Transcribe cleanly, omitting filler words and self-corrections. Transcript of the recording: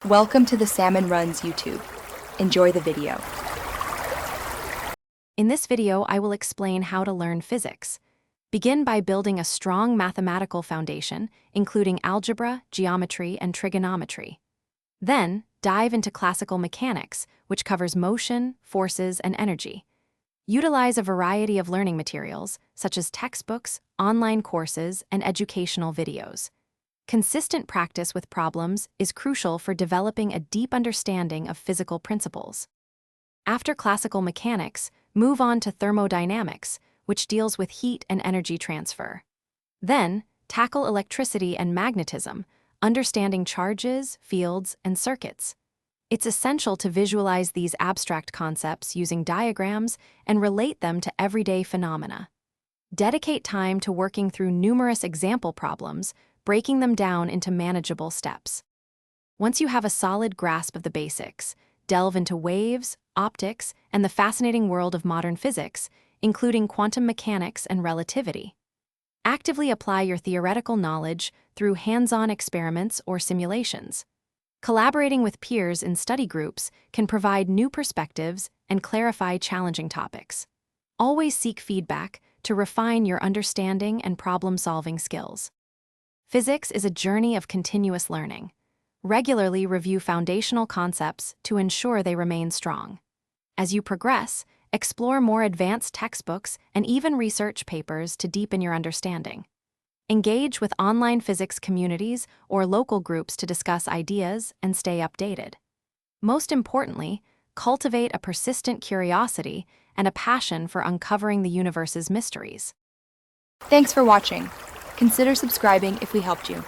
Welcome to the Salmon Runs YouTube. Enjoy the video. In this video, I will explain how to learn physics. Begin by building a strong mathematical foundation, including algebra, geometry, and trigonometry. Then, dive into classical mechanics, which covers motion, forces, and energy. Utilize a variety of learning materials, such as textbooks, online courses, and educational videos. Consistent practice with problems is crucial for developing a deep understanding of physical principles. After classical mechanics, move on to thermodynamics, which deals with heat and energy transfer. Then, tackle electricity and magnetism, understanding charges, fields, and circuits. It's essential to visualize these abstract concepts using diagrams and relate them to everyday phenomena. Dedicate time to working through numerous example problems, breaking them down into manageable steps. Once you have a solid grasp of the basics, delve into waves, optics, and the fascinating world of modern physics, including quantum mechanics and relativity. Actively apply your theoretical knowledge through hands-on experiments or simulations. Collaborating with peers in study groups can provide new perspectives and clarify challenging topics. Always seek feedback to refine your understanding and problem-solving skills. Physics is a journey of continuous learning. Regularly review foundational concepts to ensure they remain strong. As you progress, explore more advanced textbooks and even research papers to deepen your understanding. Engage with online physics communities or local groups to discuss ideas and stay updated. Most importantly, cultivate a persistent curiosity and a passion for uncovering the universe's mysteries. Thanks for watching. Consider subscribing if we helped you.